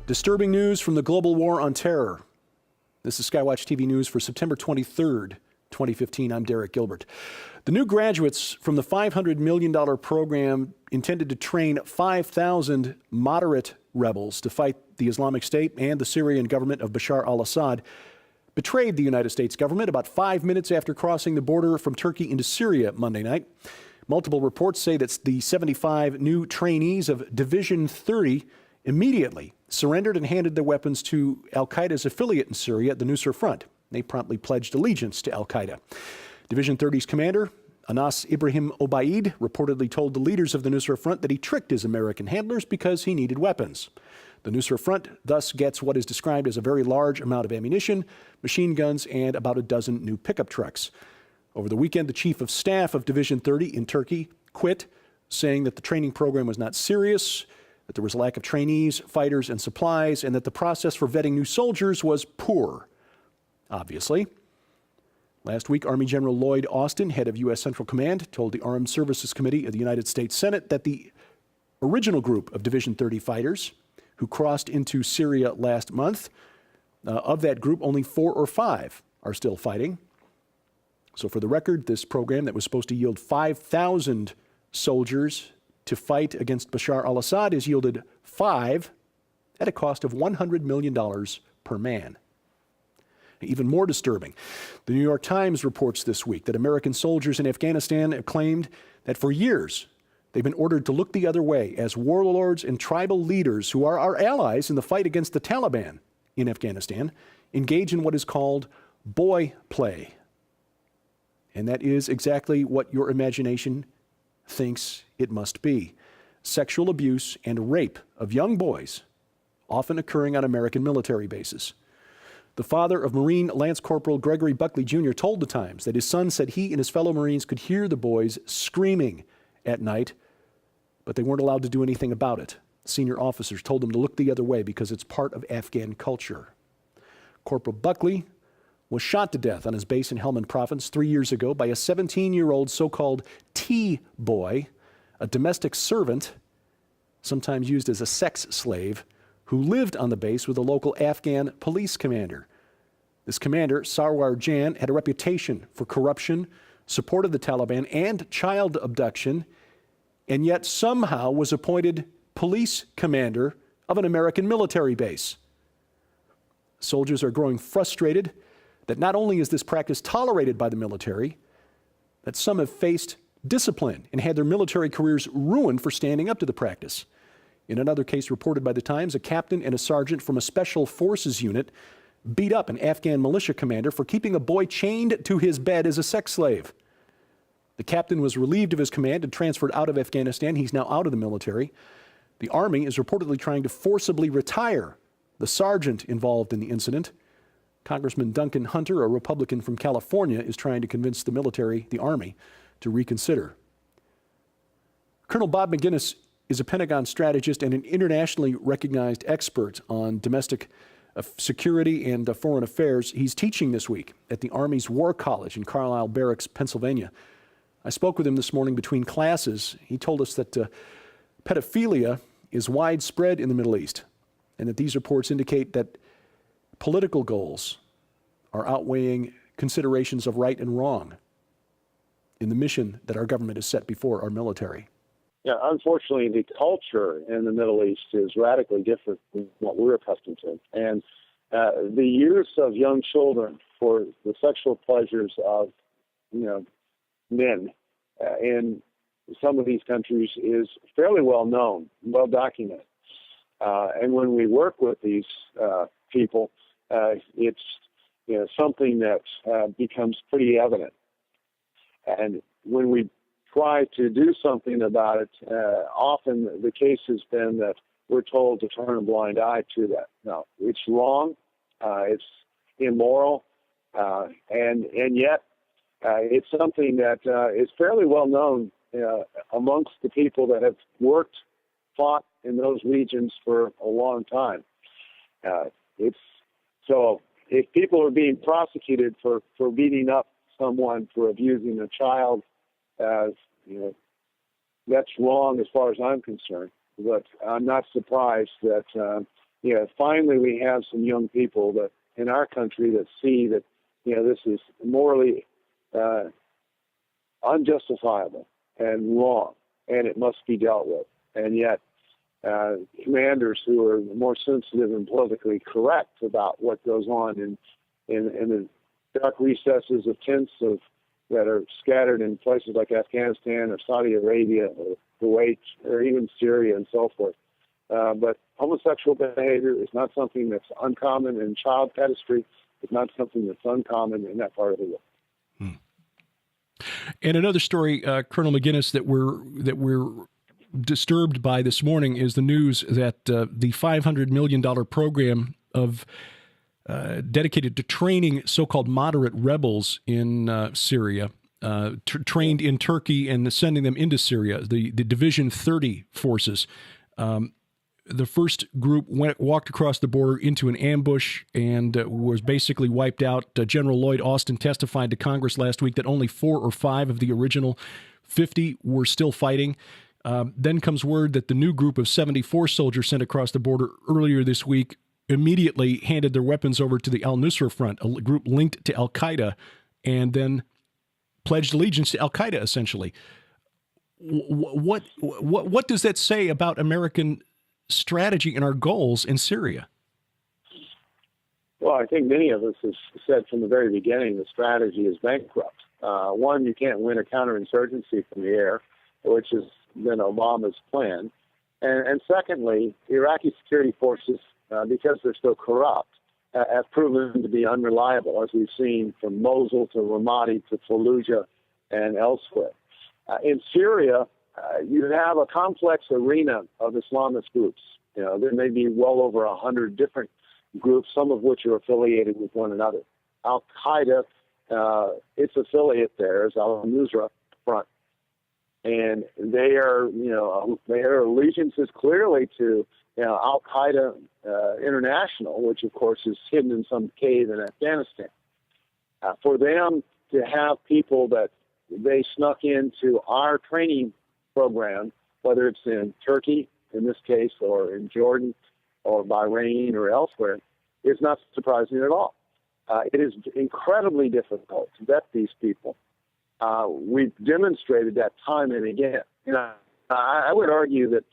Disturbing news from the global war on terror. This is SkyWatchTV News for September 23rd, 2015. I'm Derek Gilbert. The new graduates from the $500 million program intended to train 5,000 moderate rebels to fight the Islamic State and the Syrian government of Bashar al-Assad betrayed the United States government about 5 minutes after crossing the border from Turkey into Syria Monday night. Multiple reports say that the 75 new trainees of Division 30 immediately surrendered and handed their weapons to al-Qaeda's affiliate in Syria, the Nusra Front. They promptly pledged allegiance to al-Qaeda. Division 30's commander, Anas Ibrahim Obaid, reportedly told the leaders of the Nusra Front that he tricked his American handlers because he needed weapons. The Nusra Front thus gets what is described as a very large amount of ammunition, machine guns, and about a dozen new pickup trucks. Over the weekend, the chief of staff of Division 30 in Turkey quit, saying that the training program was not serious, that there was a lack of trainees, fighters, and supplies, and that the process for vetting new soldiers was poor. Obviously. Last week, Army General Lloyd Austin, head of U.S. Central Command, told the Armed Services Committee of the United States Senate that the original group of Division 30 fighters who crossed into Syria last month, of that group, only 4 or 5 are still fighting. So for the record, this program that was supposed to yield 5,000 soldiers to fight against Bashar al-Assad has yielded 5 at a cost of $100 million per man. Even more disturbing, the New York Times reports this week that American soldiers in Afghanistan have claimed that for years they've been ordered to look the other way as warlords and tribal leaders who are our allies in the fight against the Taliban in Afghanistan engage in what is called boy play. And that is exactly what your imagination thinks it must be. Sexual abuse and rape of young boys, often occurring on American military bases. The father of Marine Lance Corporal Gregory Buckley Jr. told the Times that his son said he and his fellow Marines could hear the boys screaming at night, but they weren't allowed to do anything about it. Senior officers told them to look the other way because it's part of Afghan culture. Corporal Buckley was shot to death on his base in Helmand Province 3 years ago by a 17-year-old so-called T-boy, a domestic servant, sometimes used as a sex slave, who lived on the base with a local Afghan police commander. This commander, Sarwar Jan, had a reputation for corruption, support of the Taliban, and child abduction, and yet somehow was appointed police commander of an American military base. Soldiers are growing frustrated that not only is this practice tolerated by the military, that some have faced discipline and had their military careers ruined for standing up to the practice. In another case reported by the Times, a captain and a sergeant from a special forces unit beat up an Afghan militia commander for keeping a boy chained to his bed as a sex slave. The captain was relieved of his command and transferred out of Afghanistan. He's now out of the military. The Army is reportedly trying to forcibly retire the sergeant involved in the incident. Congressman Duncan Hunter, a Republican from California, is trying to convince the military, the Army, to reconsider. Colonel Bob McGinnis is a Pentagon strategist and an internationally recognized expert on domestic security and foreign affairs. He's teaching this week at the Army's War College in Carlisle Barracks, Pennsylvania. I spoke with him this morning between classes. He told us that pedophilia is widespread in the Middle East, and that these reports indicate that political goals are outweighing considerations of right and wrong in the mission that our government has set before our military. Yeah, unfortunately, the culture in the Middle East is radically different from what we're accustomed to. And the use of young children for the sexual pleasures of, men in some of these countries is fairly well known, well documented. And when we work with these people, it's something that becomes pretty evident. And when we try to do something about it, often the case has been that we're told to turn a blind eye to that. No, it's wrong, it's immoral, and yet it's something that is fairly well known amongst the people that have fought in those regions for a long time. So if people are being prosecuted for beating up someone for abusing a child, that's wrong as far as I'm concerned. But I'm not surprised that finally we have some young people that in our country that see that, this is morally unjustifiable and wrong, and it must be dealt with. And yet, commanders who are more sensitive and politically correct about what goes on in the dark recesses of tents that are scattered in places like Afghanistan or Saudi Arabia or Kuwait or even Syria and so forth. But homosexual behavior is not something that's uncommon, and child pedestry is not something that's uncommon in that part of the world. And another story, Colonel McGinnis, that we're disturbed by this morning is the news that the $500 million program of dedicated to training so-called moderate rebels in Syria, trained in Turkey and sending them into Syria, the Division 30 forces. The first group walked across the border into an ambush and was basically wiped out. General Lloyd Austin testified to Congress last week that only 4 or 5 of the original 50 were still fighting. Then comes word that the new group of 74 soldiers sent across the border earlier this week immediately handed their weapons over to the Al-Nusra Front, a group linked to Al-Qaeda, and then pledged allegiance to Al-Qaeda, essentially. What does that say about American strategy and our goals in Syria? Well, I think many of us have said from the very beginning the strategy is bankrupt. One, you can't win a counterinsurgency from the air, which has been Obama's plan. And secondly, Iraqi security forces, because they're so corrupt, have proven to be unreliable, as we've seen from Mosul to Ramadi to Fallujah and elsewhere. In Syria, you have a complex arena of Islamist groups. There may be well over 100 different groups, some of which are affiliated with one another. Al-Qaeda, its affiliate there is Al-Nusra Front. And their allegiance is clearly to Al-Qaeda International, which, of course, is hidden in some cave in Afghanistan. For them to have people that they snuck into our training program, whether it's in Turkey, in this case, or in Jordan, or Bahrain, or elsewhere, is not surprising at all. It is incredibly difficult to vet these people. We've demonstrated that time and again. I would argue that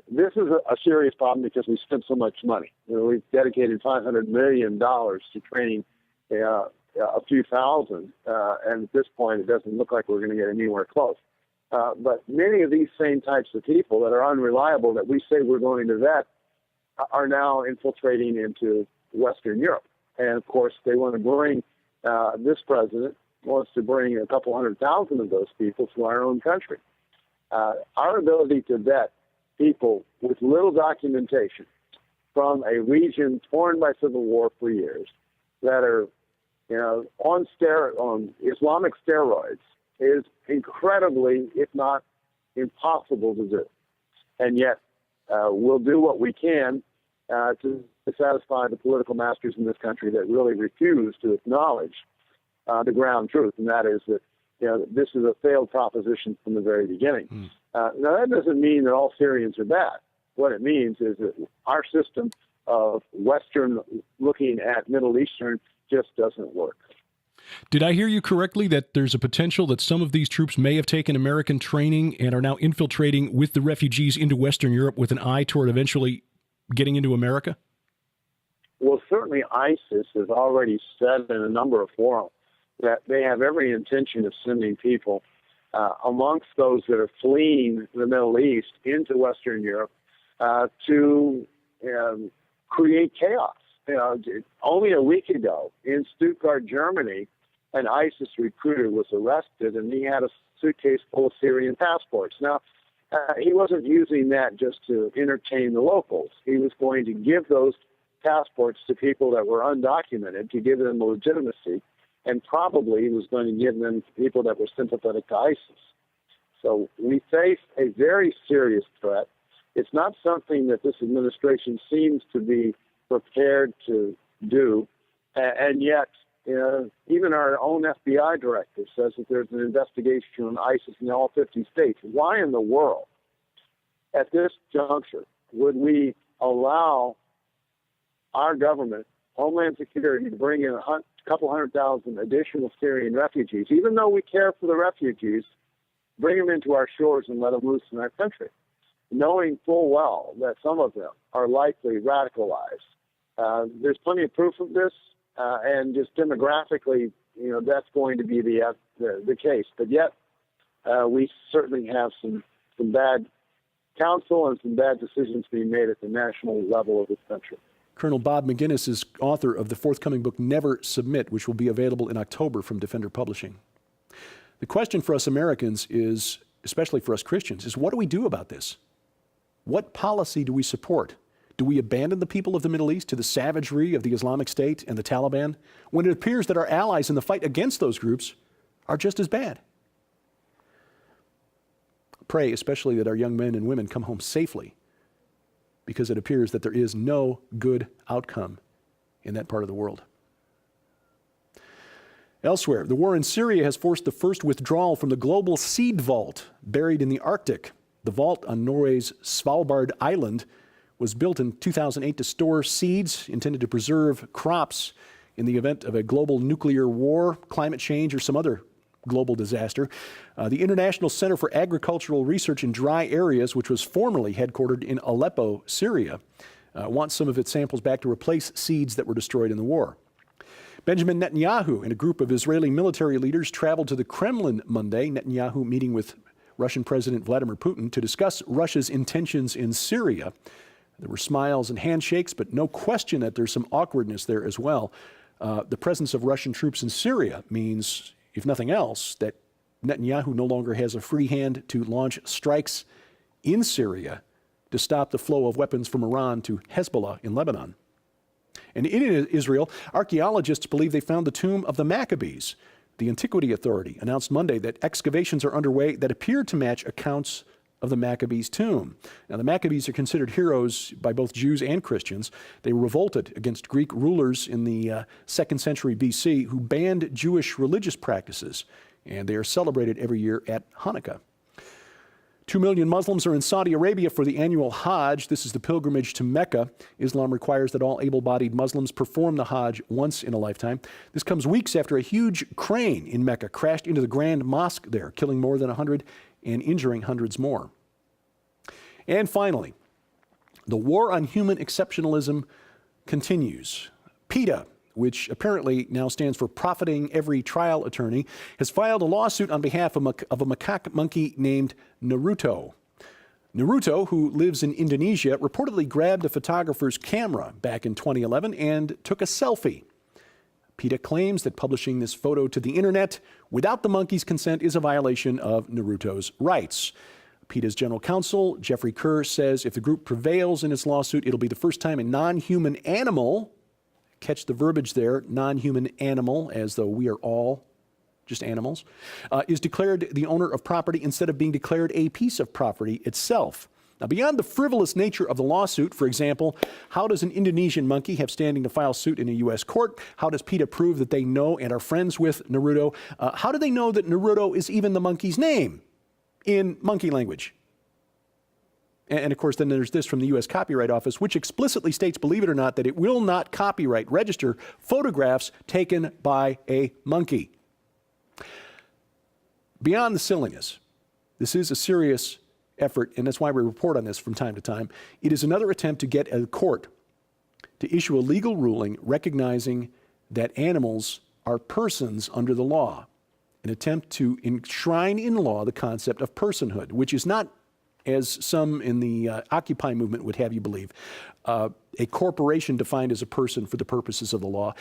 this is a serious problem because we spent so much money. We've dedicated $500 million to training a few thousand, and at this point, it doesn't look like we're going to get anywhere close. But many of these same types of people that are unreliable that we say we're going to vet are now infiltrating into Western Europe. And, of course, they want to bring, this president wants to bring a couple 100,000 of those people to our own country. Our ability to vet people with little documentation from a region torn by civil war for years that are, on Islamic steroids is incredibly, if not impossible to do. And yet, we'll do what we can to satisfy the political masters in this country that really refuse to acknowledge the ground truth, and that is that this is a failed proposition from the very beginning. Now, that doesn't mean that all Syrians are bad. What it means is that our system of Western looking at Middle Eastern just doesn't work. Did I hear you correctly that there's a potential that some of these troops may have taken American training and are now infiltrating with the refugees into Western Europe with an eye toward eventually getting into America? Well, certainly ISIS has already said in a number of forums that they have every intention of sending people amongst those that are fleeing the Middle East into Western Europe to create chaos. Only a week ago in Stuttgart, Germany, an ISIS recruiter was arrested, and he had a suitcase full of Syrian passports. Now, he wasn't using that just to entertain the locals. He was going to give those passports to people that were undocumented to give them legitimacy, and probably he was going to give them to people that were sympathetic to ISIS. So we face a very serious threat. It's not something that this administration seems to be prepared to do, and yet even our own FBI director says that there's an investigation on ISIS in all 50 states. Why in the world, at this juncture, would we allow our government, Homeland Security, to bring in a couple 100,000 additional Syrian refugees, even though we care for the refugees, bring them into our shores and let them loose in our country, knowing full well that some of them are likely radicalized. There's plenty of proof of this, and just demographically, that's going to be the case. But yet, we certainly have some bad counsel and some bad decisions being made at the national level of this country. Colonel Bob McGinnis is author of the forthcoming book, Never Submit, which will be available in October from Defender Publishing. The question for us Americans is, especially for us Christians, is what do we do about this? What policy do we support? Do we abandon the people of the Middle East to the savagery of the Islamic State and the Taliban when it appears that our allies in the fight against those groups are just as bad? Pray especially that our young men and women come home safely, because it appears that there is no good outcome in that part of the world. Elsewhere, the war in Syria has forced the first withdrawal from the global seed vault buried in the Arctic. The vault on Norway's Svalbard Island was built in 2008 to store seeds intended to preserve crops in the event of a global nuclear war, climate change, or some other global disaster. The International Center for Agricultural Research in Dry Areas, which was formerly headquartered in Aleppo, Syria, wants some of its samples back to replace seeds that were destroyed in the war. Benjamin Netanyahu and a group of Israeli military leaders traveled to the Kremlin Monday, Netanyahu meeting with Russian President Vladimir Putin to discuss Russia's intentions in Syria. There were smiles and handshakes, but no question that there's some awkwardness there as well. The presence of Russian troops in Syria means, if nothing else, that Netanyahu no longer has a free hand to launch strikes in Syria to stop the flow of weapons from Iran to Hezbollah in Lebanon. And in Israel, archaeologists believe they found the tomb of the Maccabees. The Antiquity Authority announced Monday that excavations are underway that appear to match accounts of the Maccabees' tomb. Now, the Maccabees are considered heroes by both Jews and Christians. They revolted against Greek rulers in the 2nd century BC who banned Jewish religious practices, and they are celebrated every year at Hanukkah. 2 million Muslims are in Saudi Arabia for the annual Hajj. This is the pilgrimage to Mecca. Islam requires that all able-bodied Muslims perform the Hajj once in a lifetime. This comes weeks after a huge crane in Mecca crashed into the Grand Mosque there, killing more than 100 and injuring hundreds more. And finally, the war on human exceptionalism continues. PETA, which apparently now stands for Profiting Every Trial Attorney, has filed a lawsuit on behalf of a macaque monkey named Naruto. Naruto, who lives in Indonesia, reportedly grabbed a photographer's camera back in 2011 and took a selfie. PETA claims that publishing this photo to the internet without the monkey's consent is a violation of Naruto's rights. PETA's general counsel, Jeffrey Kerr, says if the group prevails in its lawsuit, it'll be the first time a non-human animal, catch the verbiage there, non-human animal, as though we are all just animals, is declared the owner of property instead of being declared a piece of property itself. Now, beyond the frivolous nature of the lawsuit, for example, how does an Indonesian monkey have standing to file suit in a U.S. court? How does PETA prove that they know and are friends with Naruto? How do they know that Naruto is even the monkey's name in monkey language? And of course, then there's this from the U.S. Copyright Office, which explicitly states, believe it or not, that it will not copyright register photographs taken by a monkey. Beyond the silliness, this is a serious effort, and that's why we report on this from time to time. It is another attempt to get a court to issue a legal ruling recognizing that animals are persons under the law, an attempt to enshrine in law the concept of personhood, which is not, as some in the Occupy movement would have you believe, a corporation defined as a person for the purposes of the law.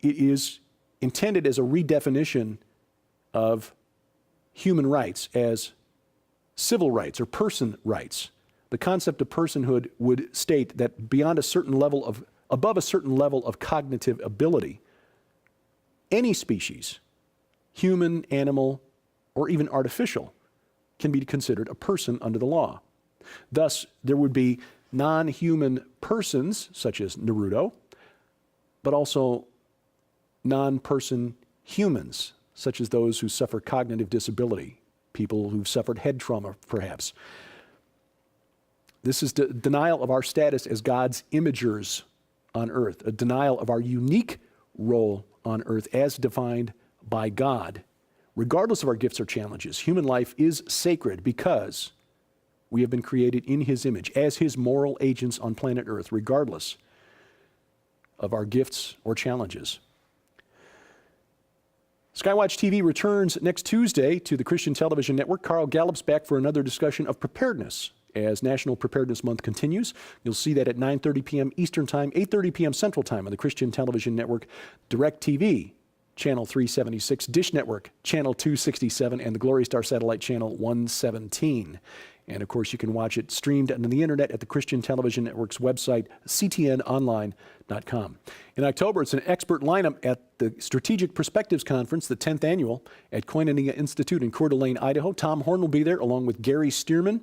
It is intended as a redefinition of human rights as civil rights or person rights. The concept of personhood would state that above a certain level of cognitive ability, any species, human, animal, or even artificial, can be considered a person under the law. Thus, there would be non-human persons, such as Naruto, but also non-person humans, such as those who suffer cognitive disability, people who've suffered head trauma, perhaps. This is denial of our status as God's imagers on earth, a denial of our unique role on earth as defined by God. Regardless of our gifts or challenges, human life is sacred because we have been created in His image as His moral agents on planet Earth, regardless of our gifts or challenges. SkyWatch TV returns next Tuesday to the Christian Television Network. Carl Gallup's back for another discussion of preparedness as National Preparedness Month continues. You'll see that at 9:30 p.m. Eastern Time, 8:30 p.m. Central Time on the Christian Television Network, DirecTV, Channel 376, Dish Network, Channel 267, and the Glory Star Satellite Channel 117. And, of course, you can watch it streamed on the internet at the Christian Television Network's website, ctnonline.com. In October, it's an expert lineup at the Strategic Perspectives Conference, the 10th annual, at Koinonia Institute in Coeur d'Alene, Idaho. Tom Horn will be there, along with Gary Stearman.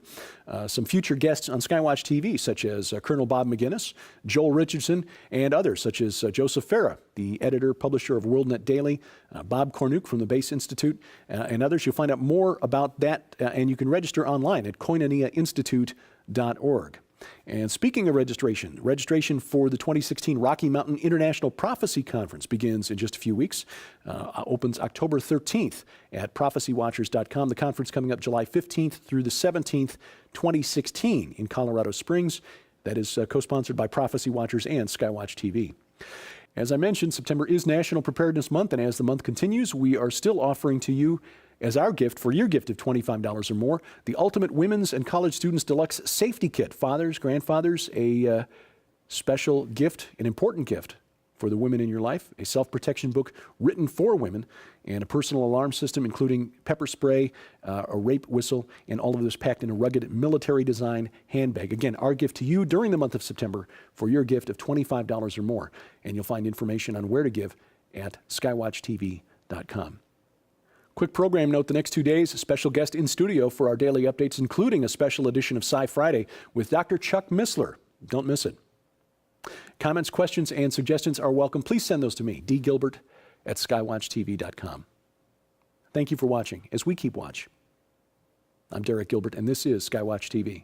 Some future guests on SkyWatch TV, such as Colonel Bob McGinnis, Joel Richardson, and others, such as Joseph Farah, the editor, publisher of WorldNet Daily, Bob Cornuke from the Base Institute, and others. You'll find out more about that, and you can register online at koinoniainstitute.org. And speaking of registration for the 2016 Rocky Mountain International Prophecy Conference begins in just a few weeks. Opens October 13th at prophecywatchers.com. The conference coming up July 15th through the 17th, 2016 in Colorado Springs. That is co-sponsored by Prophecy Watchers and SkyWatch TV. As I mentioned, September is National Preparedness Month, and as the month continues, we are still offering to you as our gift, for your gift of $25 or more, the Ultimate Women's and College Students Deluxe Safety Kit. Fathers, grandfathers, a special gift, an important gift for the women in your life, a self-protection book written for women, and a personal alarm system, including pepper spray, a rape whistle, and all of this packed in a rugged military design handbag. Again, our gift to you during the month of September for your gift of $25 or more. And you'll find information on where to give at skywatchtv.com. Quick program note, the next 2 days, a special guest in studio for our daily updates, including a special edition of Sci Friday with Dr. Chuck Missler. Don't miss it. Comments, questions, and suggestions are welcome. Please send those to me, dgilbert@skywatchtv.com. Thank you for watching as we keep watch. I'm Derek Gilbert, and this is SkyWatch TV.